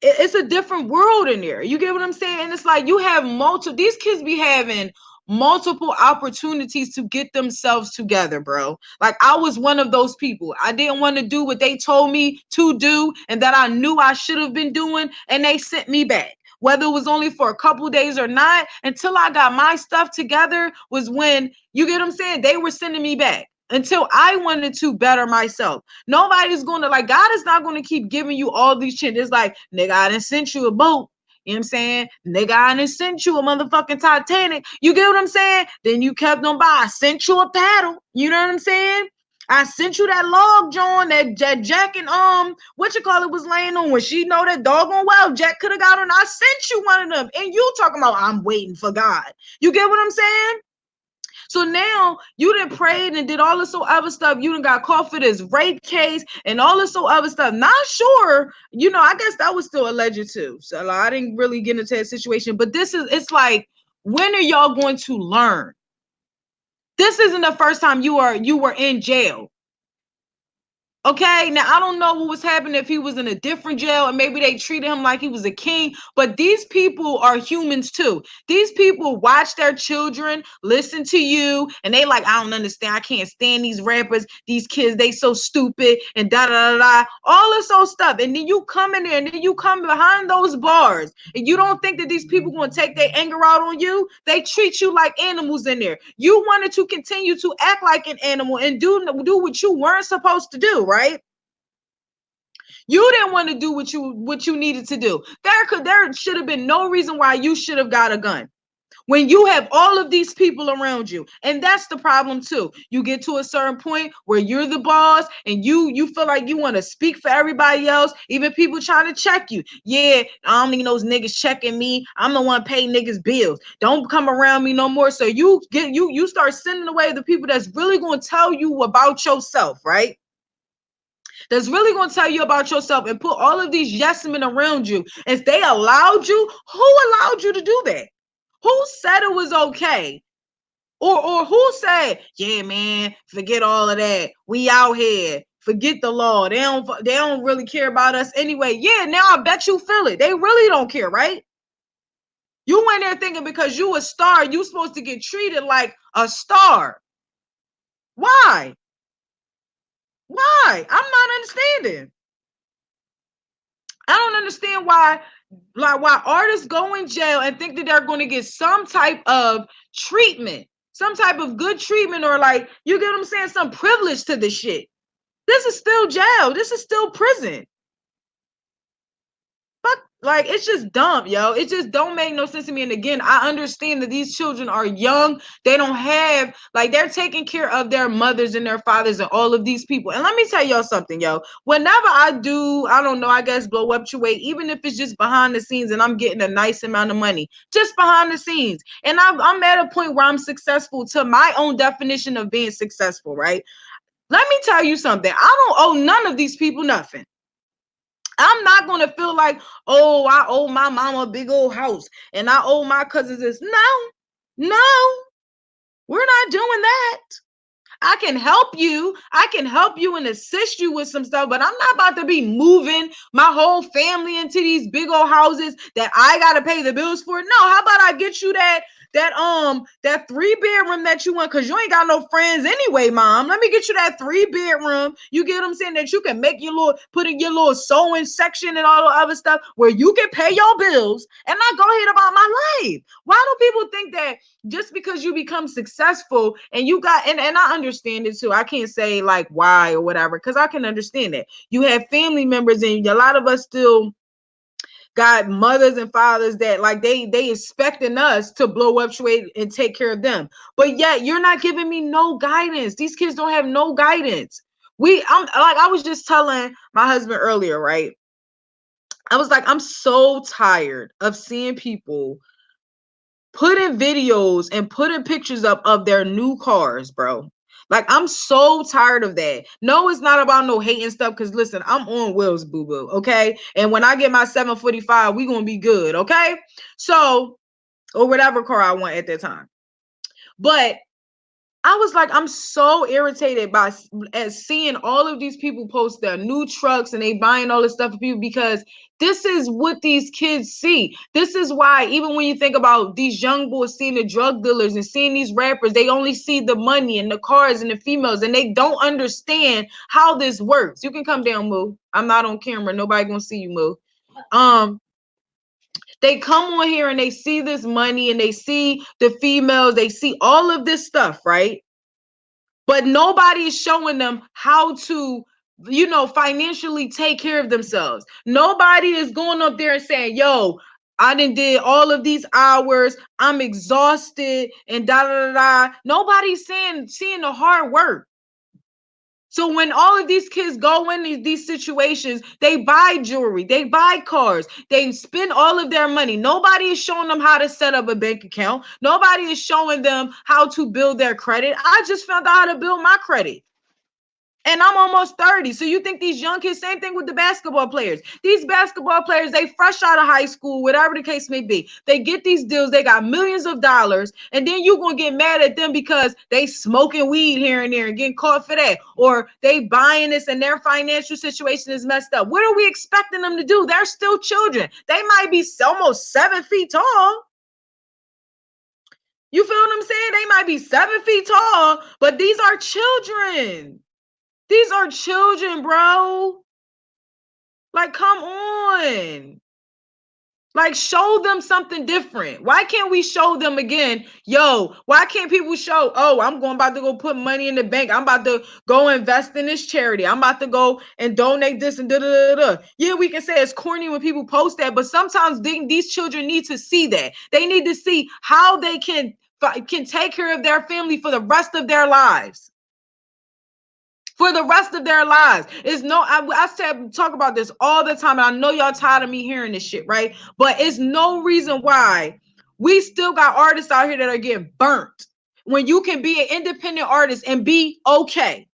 it's a different world in there. You get what I'm saying? And it's like you have these kids be having multiple opportunities to get themselves together, bro. Like I was one of those people. I didn't want to do what they told me to do and that I knew I should have been doing, and they sent me back. Whether it was only for a couple days or not, until I got my stuff together was when, you get what I'm saying, they were sending me back until I wanted to better myself. Nobody's going to, like, God is not going to keep giving you all these shit. It's like, nigga, I done sent you a boat. You know what I'm saying? Nigga, I done sent you a motherfucking Titanic. You get what I'm saying? Then you kept on by. I sent you a paddle. You know what I'm saying? I sent you that log, John, that Jack and what you call it was laying on when she know that doggone well Jack could have got on. I sent you one of them. And you talking about I'm waiting for God. You get what I'm saying? So now you done prayed and did all this other stuff. You done got caught for this rape case and all this other stuff. Not sure, I guess that was still alleged too. So I didn't really get into that situation. But it's like, when are y'all going to learn? This isn't the first time you were in jail. Okay, now I don't know what was happening if he was in a different jail and maybe they treated him like he was a king, but these people are humans too. These people watch their children, listen to you, and they like, I don't understand. I can't stand these rappers, these kids, they so stupid and da da da da, all this old stuff. And then you come in there and then you come behind those bars and you don't think that these people going to take their anger out on you. They treat you like animals in there. You wanted to continue to act like an animal and do what you weren't supposed to do, right? You didn't want to do what you needed to do. There should have been no reason why you should have got a gun when you have all of these people around you. And that's the problem too. You get to a certain point where you're the boss and you feel like you want to speak for everybody else, even people trying to check you. Yeah, I don't need those niggas checking me. I'm the one paying niggas bills. Don't come around me no more. So you start sending away the people that's really going to tell you about yourself, right? That's really going to tell you about yourself and put all of these yes men around you. If they allowed you, who allowed you to do that? Who said it was okay? Or who said, yeah, man, forget all of that. We out here. Forget the law. They don't really care about us anyway. Yeah, now I bet you feel it. They really don't care, right? You went there thinking because you a star, you supposed to get treated like a star. Why? Why? I'm not understanding. I don't understand why artists go in jail and think that they're going to get some type of treatment, some type of good treatment, or like, you get what I'm saying, some privilege to this shit. This is still jail. This is still prison. Fuck, like, it's just dumb, yo. It just don't make no sense to me. And again, I understand that these children are young. They don't have, like, they're taking care of their mothers and their fathers and all of these people. And let me tell y'all something, yo. Whenever I do, I don't know, I guess blow up your weight, even if it's just behind the scenes and I'm getting a nice amount of money, just behind the scenes. And I'm at a point where I'm successful to my own definition of being successful, right? Let me tell you something. I don't owe none of these people nothing. I'm not going to feel like, oh, I owe my mama a big old house and I owe my cousins this. No, we're not doing that. I can help you. I can help you and assist you with some stuff, but I'm not about to be moving my whole family into these big old houses that I gotta pay the bills for. No, how about I get you that 3-bedroom that you want, because you ain't got no friends anyway, mom. Let me get you that 3-bedroom. You get what I'm saying? That you can make your little, put in your little sewing section and all the other stuff where you can pay your bills and not go ahead about my life. Why do people think that just because you become successful and you got, and I understand it too. I can't say like why or whatever, because I can understand that. You have family members, and a lot of us still got mothers and fathers that like they expecting us to blow up straight and take care of them. But yet you're not giving me no guidance. These kids don't have no guidance. I'm like, I was just telling my husband earlier, right? I was like, I'm so tired of seeing people putting videos and putting pictures up of their new cars, bro. Like, I'm so tired of that. No, it's not about no hating stuff. Because listen, I'm on wheels, boo boo. Okay. And when I get my 745, we gonna be good. Okay. So, or whatever car I want at that time. But I was like, I'm so irritated by seeing all of these people post their new trucks and they buying all this stuff for people, because this is what these kids see. This is why, even when you think about these young boys seeing the drug dealers and seeing these rappers, they only see the money and the cars and the females, and they don't understand how this works. You can come down, Moo. I'm not on camera. Nobody gonna see you, Moo. They come on here and they see this money and they see the females, they see all of this stuff, right? But nobody is showing them how to, financially take care of themselves. Nobody is going up there and saying, yo, I did all of these hours, I'm exhausted, and da da da da. Nobody's seeing the hard work. So when all of these kids go in these situations, they buy jewelry, they buy cars, they spend all of their money. Nobody is showing them how to set up a bank account. Nobody is showing them how to build their credit. I just found out how to build my credit. And I'm almost 30. So you think these young kids, same thing with the basketball players. These basketball players, they fresh out of high school, whatever the case may be. They get these deals, they got millions of dollars, and then you're going to get mad at them because they smoking weed here and there and getting caught for that. Or they buying this and their financial situation is messed up. What are we expecting them to do? They're still children. They might be almost 7 feet tall. You feel what I'm saying? They might be 7 feet tall, but these are children. These are children, bro. Like, come on. Like, show them something different. Why can't we show them again? Yo, why can't people show, oh, I'm about to go put money in the bank. I'm about to go invest in this charity. I'm about to go and donate this and da-da-da-da. Yeah, we can say it's corny when people post that, but sometimes these children need to see that. They need to see how they can take care of their family for the rest of their lives. For the rest of their lives. I talk about this all the time, and I know y'all tired of me hearing this shit, right? But it's no reason why we still got artists out here that are getting burnt when you can be an independent artist and be okay.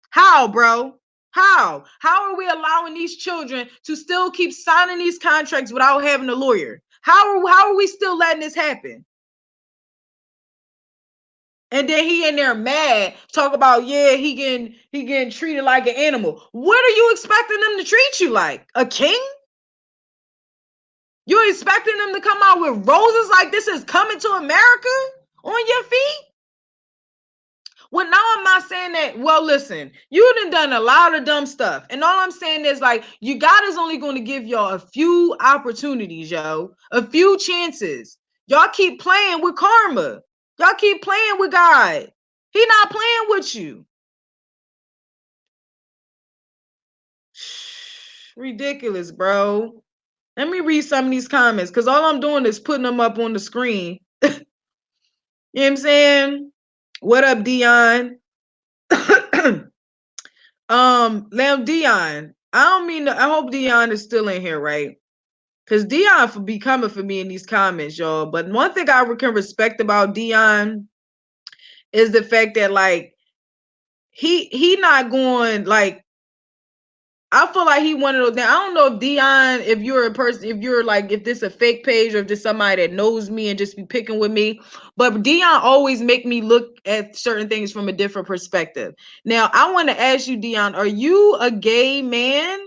How, bro? How are we allowing these children to still keep signing these contracts without having a lawyer? How are we still letting this happen? And then he in there mad, talk about, yeah, he getting treated like an animal. What are you expecting them to treat you like? A king? You expecting them to come out with roses like this is coming to America on your feet? Well, now I'm not saying that. Well, listen, you done a lot of dumb stuff. And all I'm saying is, like, God is only going to give y'all a few opportunities, yo. A few chances. Y'all keep playing with karma. Y'all keep playing with God. He not playing with you. Ridiculous, bro. Let me read some of these comments, because all I'm doing is putting them up on the screen. You know what I'm saying? What up, Dion? Lamb Dion. I hope Dion is still in here, right? Because Dion be coming for me in these comments, y'all. But one thing I can respect about Dion is the fact that, like, he not going, like, I feel like he one of those. Now I don't know if Dion, if you're a person, if you're like, if this a fake page or if this somebody that knows me and just be picking with me. But Dion always make me look at certain things from a different perspective. Now I want to ask you, Dion, are you a gay man?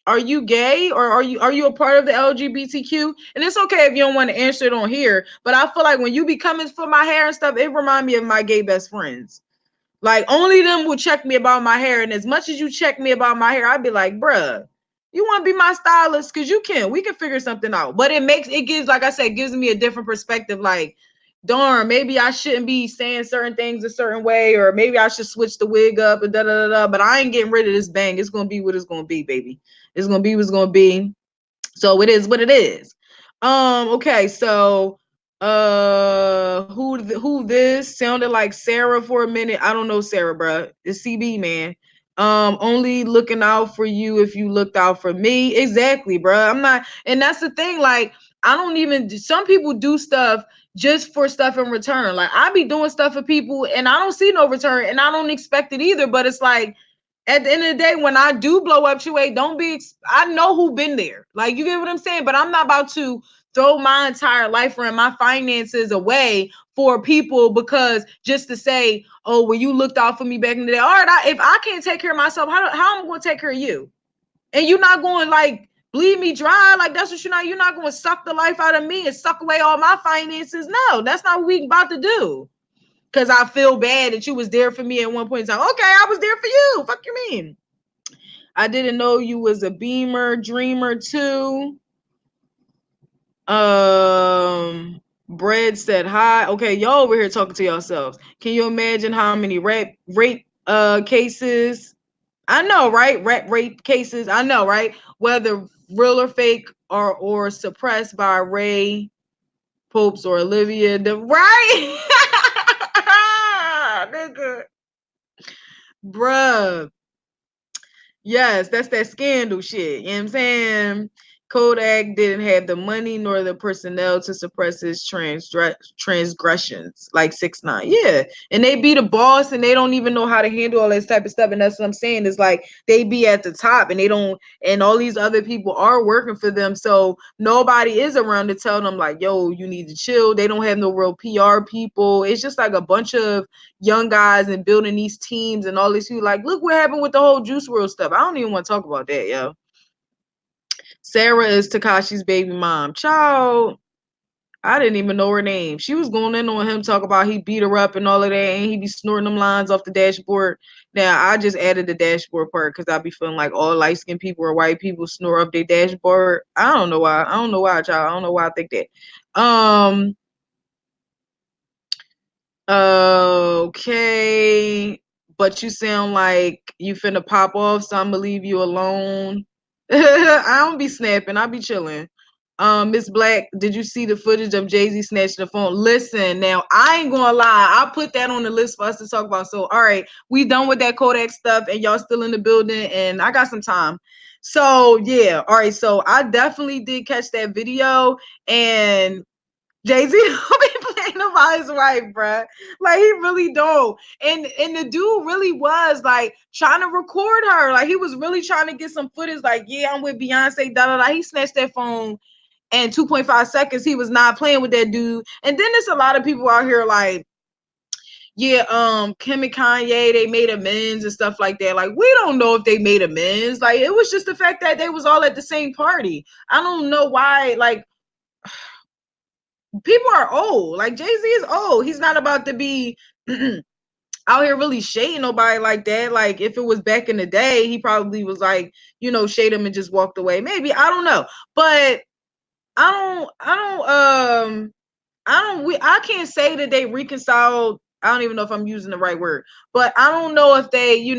Are you gay, or are you a part of the LGBTQ? And it's okay if you don't want to answer it on here, but I feel like when you be coming for my hair and stuff, it remind me of my gay best friends. Like only them will check me about my hair. And as much as you check me about my hair, I'd be like, bruh, you want to be my stylist? Cause we can figure something out. But it gives, like I said, gives me a different perspective. Like, darn, maybe I shouldn't be saying certain things a certain way, or maybe I should switch the wig up and da da da da. But I ain't getting rid of this bang. It's gonna be what it's gonna be, baby. It's gonna be what's gonna be. So it is what it is. Okay, so who this sounded like Sarah for a minute. I don't know Sarah, bro. It's CB, man. Only looking out for you if you looked out for me. Exactly, bro. I'm not, and that's the thing. Like, I don't even, some people do stuff just for stuff in return. Like, I be doing stuff for people and I don't see no return and I don't expect it either. But it's like, at the end of the day, when I do blow up, don't be, I know who been there. Like, you get what I'm saying? But I'm not about to throw my entire life and my finances away for people because just to say, oh, well, you looked out for me back in the day. All right, if I can't take care of myself, how am I going to take care of you? And you're not going to like bleed me dry. Like, that's what you're not going to suck the life out of me and suck away all my finances. No, that's not what we about to do. Because I feel bad that you was there for me at one point in time. Okay, I was there for you. Fuck you mean? I didn't know you was a beamer dreamer too. Bread said hi. Okay, y'all over here talking to yourselves. Can you imagine how many rape cases? I know, right? Rape cases. I know, right? Whether real or fake or suppressed by Ray Popes or Olivia. Right? Nigga. Bruh. Yes, that's that scandal shit. You know what I'm saying? Kodak didn't have the money nor the personnel to suppress his transgressions, like 6ix9ine. Yeah, and they be the boss, and they don't even know how to handle all this type of stuff. And that's what I'm saying. Is like they be at the top, and they don't. And all these other people are working for them, so nobody is around to tell them like, "Yo, you need to chill." They don't have no real PR people. It's just like a bunch of young guys and building these teams and all this. You like, look what happened with the whole Juice WRLD stuff. I don't even want to talk about that, yo. Sarah is Tekashi's baby mom. Child, I didn't even know her name. She was going in on him, talk about he beat her up and all of that, and he be snorting them lines off the dashboard. Now, I just added the dashboard part because I be feeling like all light-skinned people or white people snore up their dashboard. I don't know why. I don't know why, child. I don't know why I think that. Okay, but you sound like you finna pop off, so I'm gonna leave you alone. I don't be snapping, I be chilling. Miss Black, did you see the footage of Jay-Z snatching the phone? Listen, now I ain't gonna lie, I put that on the list for us to talk about. So, all right, we done with that Kodak stuff, and y'all still in the building, and I got some time. So yeah, all right. So I definitely did catch that video, and Jay-Z don't be playing about his wife, bruh. Like, he really don't. And the dude really was like trying to record her. Like, he was really trying to get some footage. Like, yeah, I'm with Beyonce, da da da. He snatched that phone and 2.5 seconds he was not playing with that dude. And then there's a lot of people out here like, yeah, Kim and Kanye, they made amends and stuff like that. Like, we don't know if they made amends. Like, it was just the fact that they was all at the same party. I don't know why, like, people are old. Like, Jay-Z is old. He's not about to be out here really shading nobody like that. Like, if it was back in the day, he probably was like, shade him and just walked away. Maybe, I don't know. But I can't say that they reconciled. I don't even know if I'm using the right word, but I don't know if they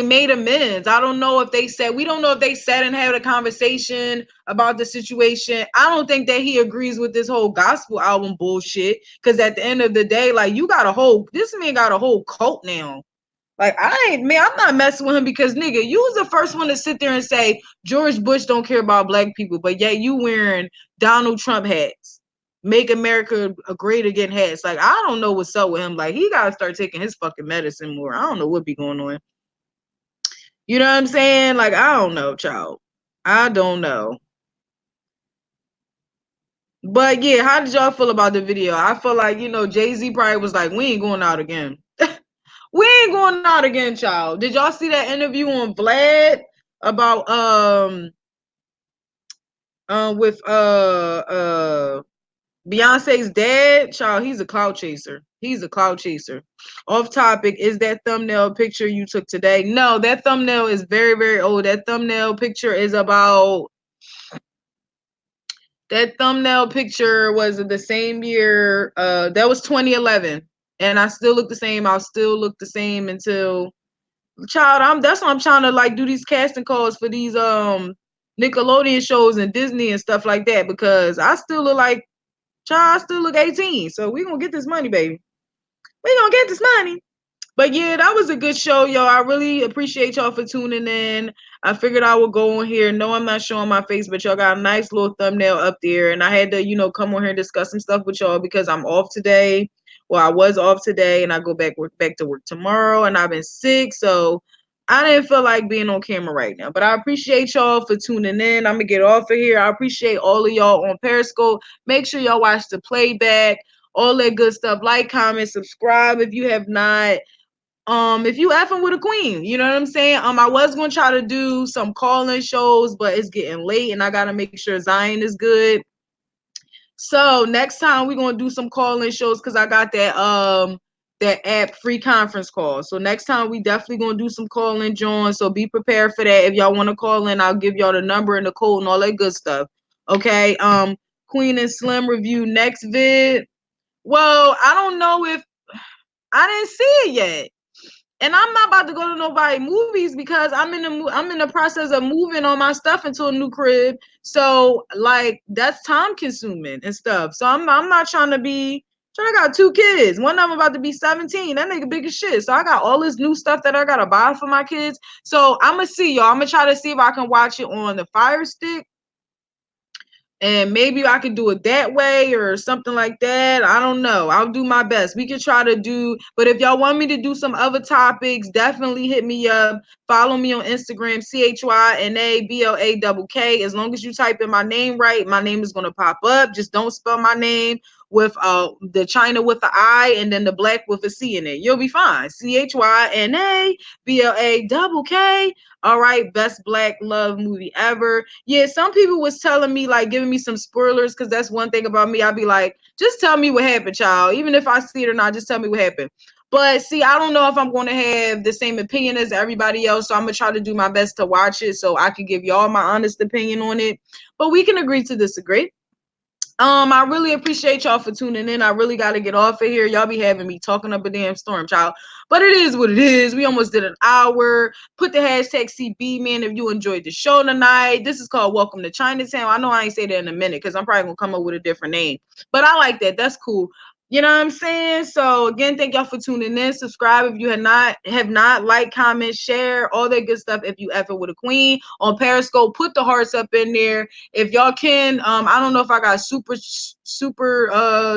made amends. I don't know if we don't know if they sat and had a conversation about the situation. I don't think that he agrees with this whole gospel album bullshit. Cause at the end of the day, like, this man got a whole cult now. Like, I'm not messing with him because, nigga, you was the first one to sit there and say George Bush don't care about black people, but yet you wearing Donald Trump hats. Make America great again hats. Like, I don't know what's up with him. Like, he gotta start taking his fucking medicine more. I don't know what be going on. You know what I'm saying? Like, I don't know, child. I don't know. But yeah, how did y'all feel about the video? I feel like, Jay-Z probably was like, we ain't going out again. We ain't going out again, child. Did y'all see that interview on Vlad about with Beyonce's dad? Child, he's a cloud chaser. He's a cloud chaser. Off topic, is that thumbnail picture you took today? No, that thumbnail is very, very old. That thumbnail picture is about that thumbnail picture was the same year. That was 2011. And I still look the same. I'll still look the same until child. That's why I'm trying to like do these casting calls for these Nickelodeon shows and Disney and stuff like that, because I still look like child, I still look 18. So we gonna get this money, baby. We gonna get this money. But yeah, that was a good show, y'all. I really appreciate y'all for tuning in. I figured I would go on here. No, I'm not showing my face, but y'all got a nice little thumbnail up there. And I had to, come on here and discuss some stuff with y'all because I'm off today. Well, I was off today and I go back to work tomorrow, and I've been sick. So I didn't feel like being on camera right now. But I appreciate y'all for tuning in. I'm gonna get off of here. I appreciate all of y'all on Periscope. Make sure y'all watch the playback, all that good stuff. Like, comment, subscribe if you have not. If you effing with a queen, you know what I'm saying? I was gonna try to do some call-in shows, but it's getting late and I gotta make sure Zion is good. So next time we're gonna do some call-in shows because I got that app free conference call. So next time we definitely gonna do some call-in joins. So be prepared for that. If y'all want to call in, I'll give y'all the number and the code and all that good stuff. Okay. Queen and Slim review next vid. Well, I don't know if I didn't see it yet. And I'm not about to go to nobody movies because I'm in the process of moving all my stuff into a new crib. So like that's time consuming and stuff. So I'm not trying to be. I got 2 kids. One of them about to be 17. That nigga big as shit. So I got all this new stuff that I gotta buy for my kids. So I'm gonna see y'all. I'm gonna try to see if I can watch it on the Fire Stick, and maybe I could do it that way or something like that. I don't know. I'll do my best. We could try to do, but if y'all want me to do some other topics, definitely hit me up. Follow me on Instagram, CHYNABLAKK. As long as you type in my name right, my name is gonna pop up. Just don't spell my name with the China with the I and then the black with a C in it. You'll be fine. CHYNABLAKK. All right, best black love movie ever. Yeah, some people was telling me, like, giving me some spoilers, because that's one thing about me. I'd be like, just tell me what happened, child. Even if I see it or not, just tell me what happened. But see, I don't know if I'm going to have the same opinion as everybody else, so I'm going to try to do my best to watch it so I can give y'all my honest opinion on it. But we can agree to disagree. I really appreciate y'all for tuning in. I really got to get off of here. Y'all be having me talking up a damn storm, child. But it is what it is. We almost did an hour. Put the hashtag CB, man, if you enjoyed the show tonight. This is called Welcome to Chinatown. I know I ain't say that in a minute because I'm probably going to come up with a different name. But I like that. That's cool. You know what I'm saying? So again, thank y'all for tuning in. Subscribe if you have not, like, comment, share, all that good stuff. If you ever with a queen on Periscope, put the hearts up in there. If y'all can, I don't know if I got super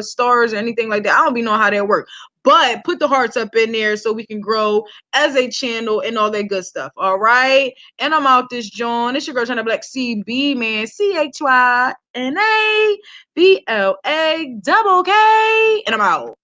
stars or anything like that. I don't be know how that work. But put the hearts up in there so we can grow as a channel and all that good stuff. All right. And I'm out this John. It's your girl China Black CB, man. CHYNABLAKK. And I'm out.